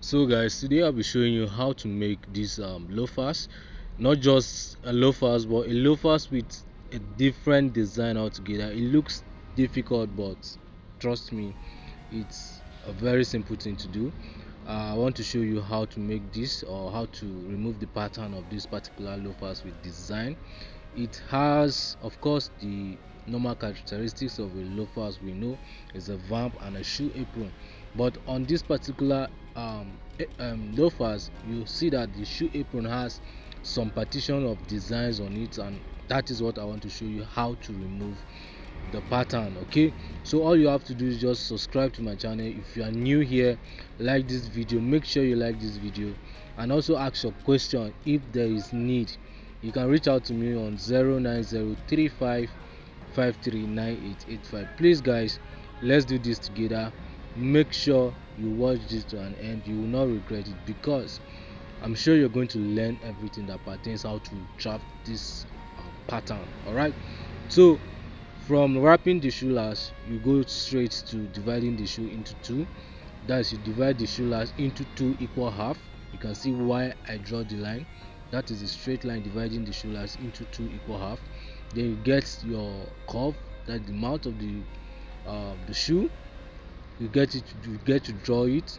So guys, today I'll be showing you how to make these loafers, not just a loafers but a loafers with a different design altogether. It looks difficult, but trust me, it's a very simple thing to do. I want to show you how to make this, or how to remove the pattern of this particular loafers with design. It has, of course, the normal characteristics of a loafer. As we know, is a vamp and a shoe apron, but on this particular loafers, you see that the shoe apron has some partition of designs on it, and that is what I want to show you how to remove the pattern. Okay, so all you have to do is just subscribe to my channel. If you are new here, like this video, make sure you like this video, and also ask your question. If there is need, you can reach out to me on 09035539885. Please guys, let's do this together. Make sure you watch this to an end. You will not regret it, because I'm sure you're going to learn everything that pertains how to draft this pattern. All right, so from wrapping the shoe last, you go straight to dividing the shoe into two. That's, you divide the shoe last into two equal half. You can see why I draw the line. That is a straight line dividing the shoe last into two equal half. Then you get your curve, that the mouth of the shoe. You get it. You get to draw it.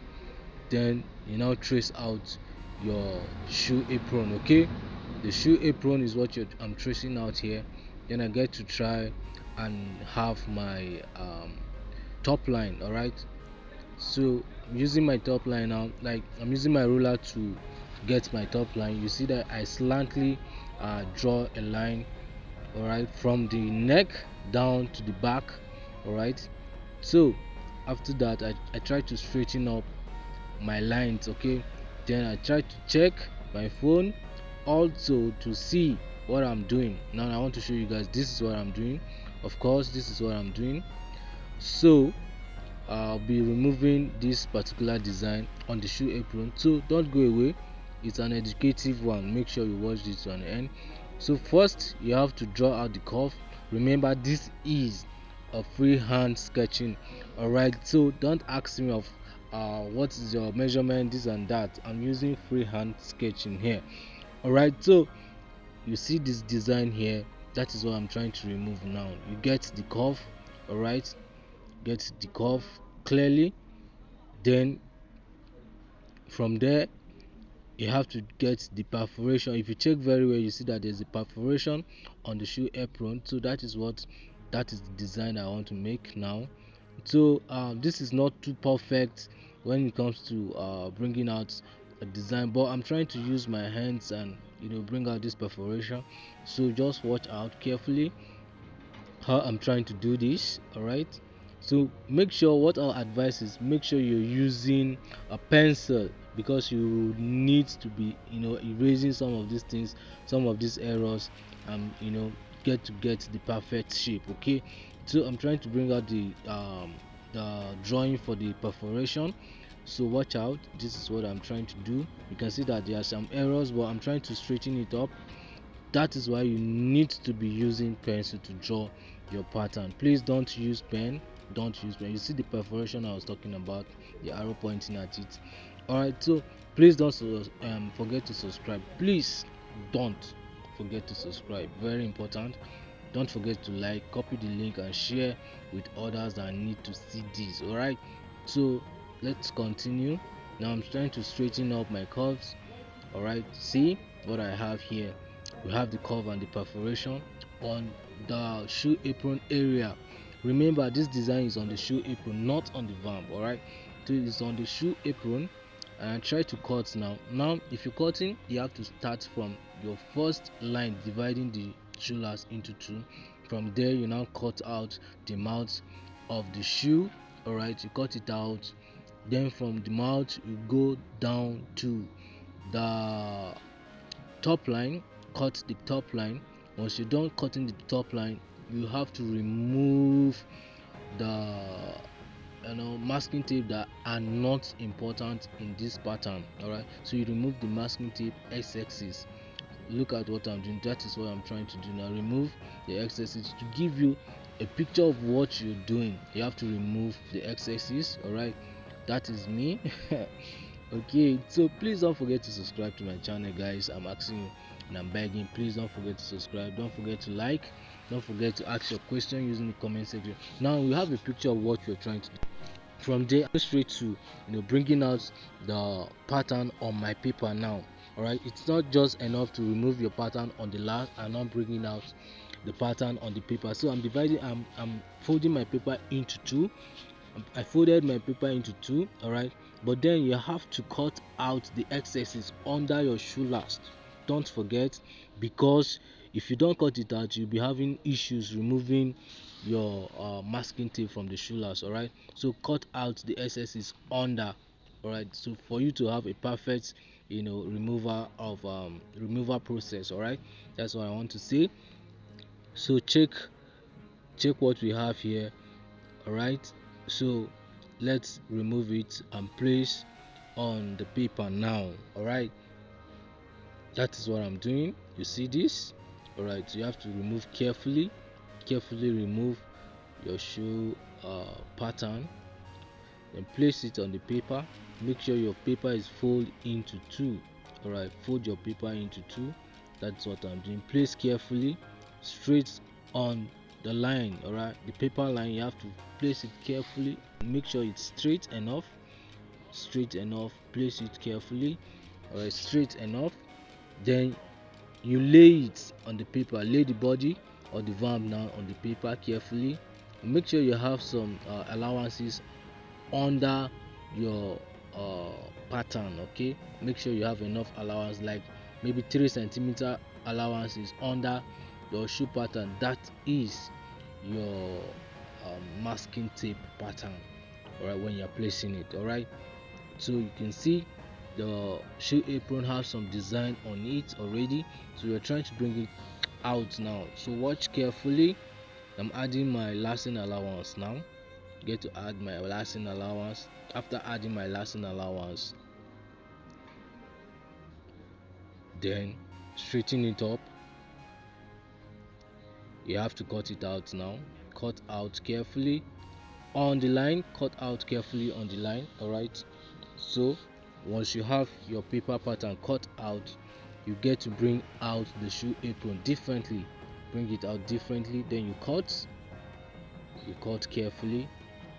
Then you now trace out your shoe apron. Okay, the shoe apron is what I'm tracing out here. Then I get to try and have my top line. All right, so I'm using my top line now, like I'm using my ruler to get my top line. You see that I slantly draw a line, all right, from the neck down to the back. All right, so after that I try to straighten up my lines. Okay, then I try to check my phone also to see what I'm doing. Now I want to show you guys, this is what I'm doing. Of course, this is what I'm doing. So I'll be removing this particular design on the shoe apron, so don't go away. It's an educative one. Make sure you watch this to an end. So first you have to draw out the curve. Remember, this is a freehand sketching. All right, so don't ask me of what is your measurement, this and that. I'm using freehand sketching here. All right, so you see this design here, that is what I'm trying to remove. Now you get the curve. All right, get the curve clearly. Then from there you have to get the perforation. If you check very well, you see that there's a perforation on the shoe apron. So that is the design I want to make now. So this is not too perfect when it comes to bringing out a design, but I'm trying to use my hands and bring out this perforation. So just watch out carefully how I'm trying to do this. All right, so make sure, what I'll advise is, make sure you're using a pencil, because you need to be erasing some of these things, some of these errors, and get the perfect shape. Okay, so I'm trying to bring out the drawing for the perforation. So watch out, this is what I'm trying to do. You can see that there are some errors, but I'm trying to straighten it up. That is why you need to be using pencil to draw your pattern. Please don't use pen. Don't use pen. You see the perforation I was talking about, the arrow pointing at it. All right, so please don't forget to subscribe. Please don't forget to subscribe, very important. Don't forget to like, copy the link, and share with others that need to see this. All right, so let's continue. Now I'm trying to straighten up my curves. All right, see what I have here. We have the curve and the perforation on the shoe apron area. Remember, this design is on the shoe apron, not on the vamp. All right, so it's on the shoe apron, and try to cut now. If you're cutting, you have to start from your first line dividing the shoe last into two. From there you now cut out the mouth of the shoe. All right, you cut it out. Then from the mouth you go down to the top line. Cut the top line. Once you're done cutting the top line, you have to remove the masking tape that are not important in this pattern. All right, so you remove the masking tape x-axis. Look at what I'm doing. That is what I'm trying to do now. Remove the x-axis to give you a picture of what you're doing. You have to remove the x-axis. All right, that is me. Okay, so please don't forget to subscribe to my channel, guys. I'm asking you and I'm begging, please don't forget to subscribe, don't forget to like, don't forget to ask your question using the comment section. Now we have a picture of what we're trying to do. From there, I go straight to bringing out the pattern on my paper now. All right, it's not just enough to remove your pattern on the last and not bringing out the pattern on the paper. So I'm folding my paper into two. I folded my paper into two. All right, but then you have to cut out the excesses under your shoe last. Don't forget, because if you don't cut it out, you'll be having issues removing your masking tape from the shoe last. All right, so cut out the excesses under. All right, so for you to have a perfect removal process. All right, that's what I want to say. So check what we have here. All right, so let's remove it and place on the paper now. All right, that is what I'm doing. You see this? All right, so you have to remove carefully remove your shoe pattern, then place it on the paper. Make sure your paper is folded into two. All right, fold your paper into two. That's what I'm doing. Place carefully straight on the line. All right, the paper line, you have to place it carefully. Make sure it's straight enough. Place it carefully. All right, straight enough. Then you lay it on the paper. Lay the body or the vamp now on the paper carefully. Make sure you have some allowances under your uh, pattern. Okay, make sure you have enough allowance, like maybe 3 centimeter allowances under your shoe pattern. That is your masking tape pattern. All right, when you're placing it. All right, so you can see the shoe apron has some design on it already, so you're trying to bring it out now. So watch carefully. I'm adding my lasting allowance now. Get to add my lasting allowance. After adding my lasting allowance, then straighten it up. You have to cut it out now. Cut out carefully on the line. Cut out carefully on the line. All right, so once you have your paper pattern cut out, you get to bring out the shoe apron differently. Bring it out differently, then you cut carefully.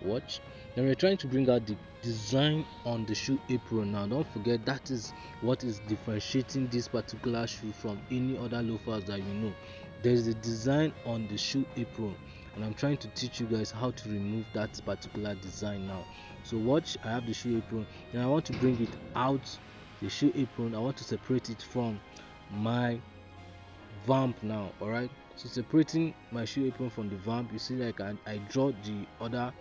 Watch. Then we're trying to bring out the design on the shoe apron. Now don't forget, that is what is differentiating this particular shoe from any other loafers that you know. There's a design on the shoe apron, and I'm trying to teach you guys how to remove that particular design now. So watch, I have the shoe apron, and I want to bring it out. The shoe apron, I want to separate it from my vamp now. All right, so separating my shoe apron from the vamp, you see, like I draw the other,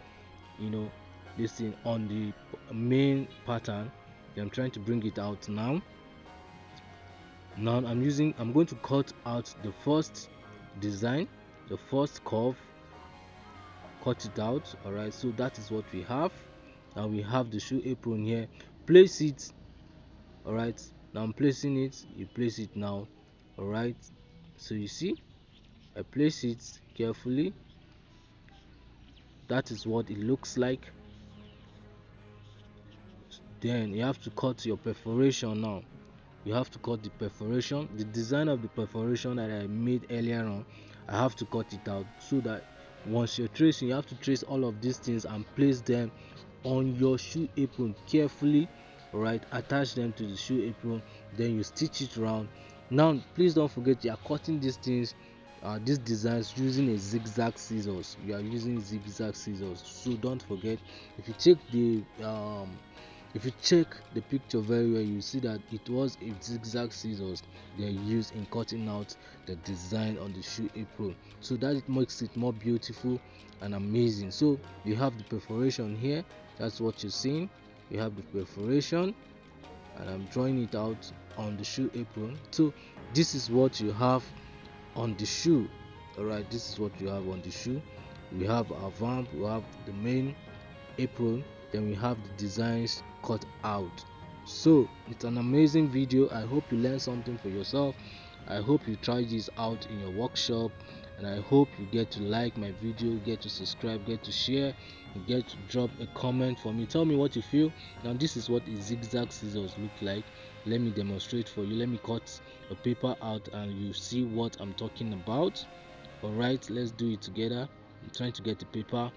you know this thing on the main pattern. I'm trying to bring it out now. I'm going to cut out the first design, the first curve. Cut it out. All right, so that is what we have. Now we have the shoe apron here. Place it. All right, now I'm placing it. You place it now. All right, so you see, I place it carefully. That is what it looks like. Then you have to cut your perforation now. You have to cut the perforation, the design of the perforation that I made earlier on. I have to cut it out, so that once you're tracing, you have to trace all of these things and place them on your shoe apron carefully. All right, attach them to the shoe apron, then you stitch it around. Now please don't forget, you are cutting these things, these designs, using a zigzag scissors. You are using zigzag scissors, so don't forget. If you check the picture very well, you see that it was a zigzag scissors they used in cutting out the design on the shoe apron, so that it makes it more beautiful and amazing. So you have the perforation here. That's what you're seeing. You have the perforation, and I'm drawing it out on the shoe apron. So this is what you have on the shoe. All right, this is what you have on the shoe. We have our vamp, we have the main apron, then we have the designs cut out. So it's an amazing video. I hope you learned something for yourself, I hope you try this out in your workshop, and I hope you get to like my video, get to subscribe, get to share, get to drop a comment for me. Tell me what you feel. Now this is what a zigzag scissors look like. Let me demonstrate for you. Let me cut a paper out and you see what I'm talking about. Alright, let's do it together. I'm trying to get the paper.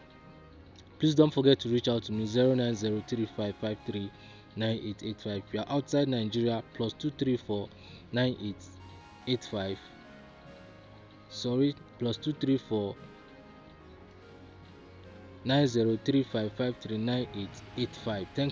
Please don't forget to reach out to me 09035539885. If you are outside Nigeria, +2349885. Sorry, +234 9035539885. Thanks.